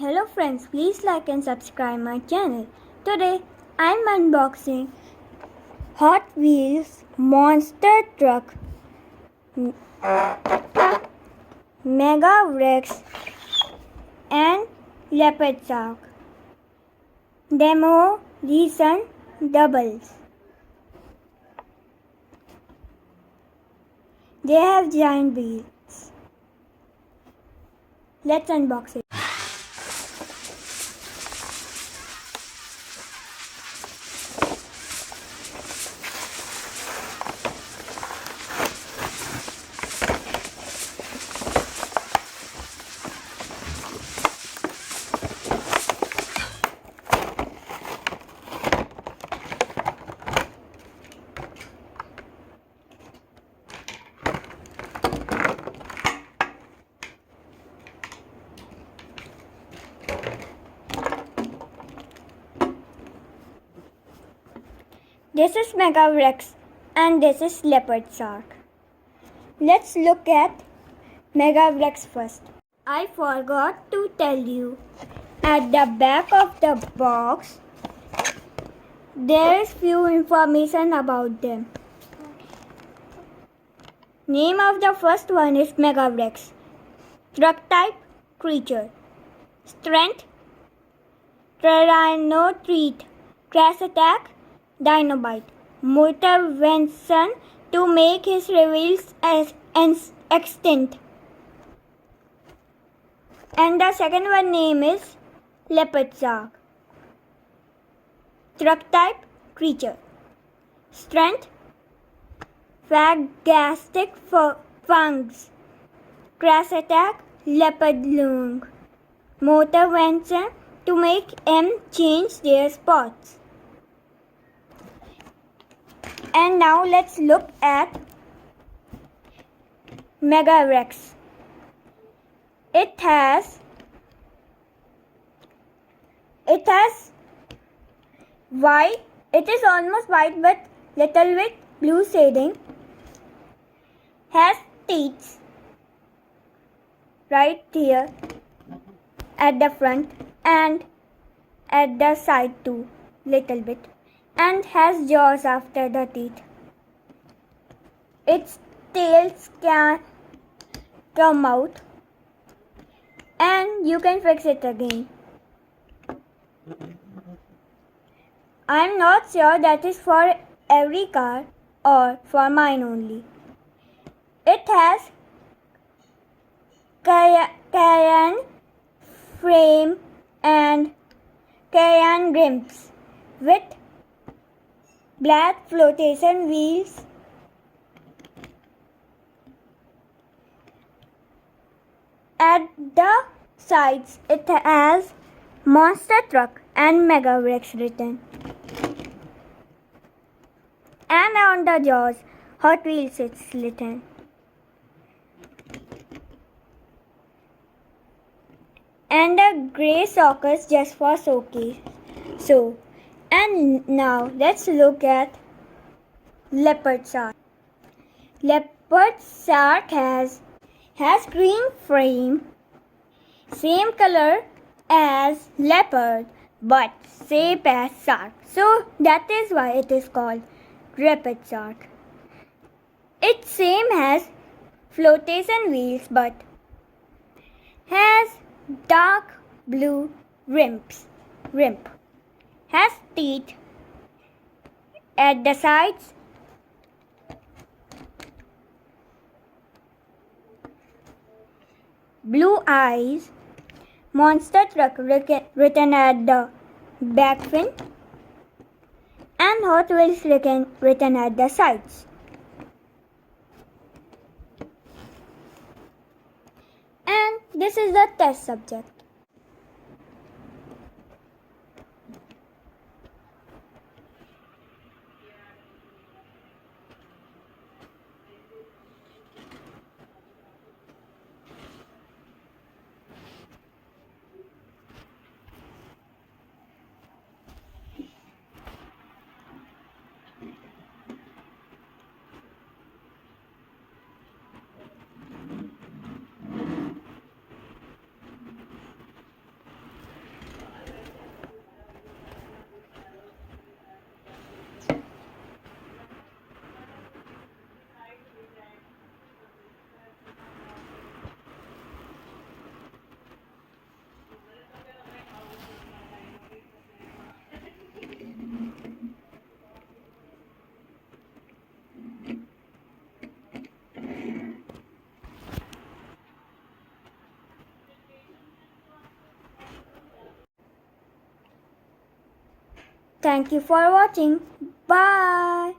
Hello friends, please like and subscribe my channel. Today I'm unboxing Hot Wheels Monster Truck Mega Wrex and Leopard Shark Demo Recent Doubles. They have giant wheels. Let's unbox it. This is Mega Wrex and this is Leopard Shark. Let's look at Mega Wrex first. I forgot to tell you, at the back of the box there is few information about them. Name of the first one is Mega Wrex. Truck type creature. Strength Tyrannothreat. Crash attack Dinobite. Motivation to make his rivals as extinct. And the second one name is Leopard Shark. Truck type creature. Strength Fantastic fangs. Crash attack leopard lung. Motivation to make them change their spots. And now let's look at Mega Wrex. It has white. It is almost white but little bit blue shading. Has teeth right here at the front and at the side too, little bit, and has jaws after the teeth. Its tails can come out and you can fix it again. I'm not sure that is for every car or for mine only. It has cayenne frame and cayenne rims with black flotation wheels. At the sides it has Monster Truck and Mega Wrex written. And on the jaws Hot Wheels is written. And a grey sockets just for showcase. And now let's look at Leopard Shark. Leopard Shark has green frame, same color as leopard but shape as shark. So that is why it is called Leopard Shark. It same has flotation wheels but has dark blue rim. Has teeth at the sides. Blue eyes. Monster Truck written at the back fin. And Hot Wheels written at the sides. And this is the test subject. Thank you for watching. Bye.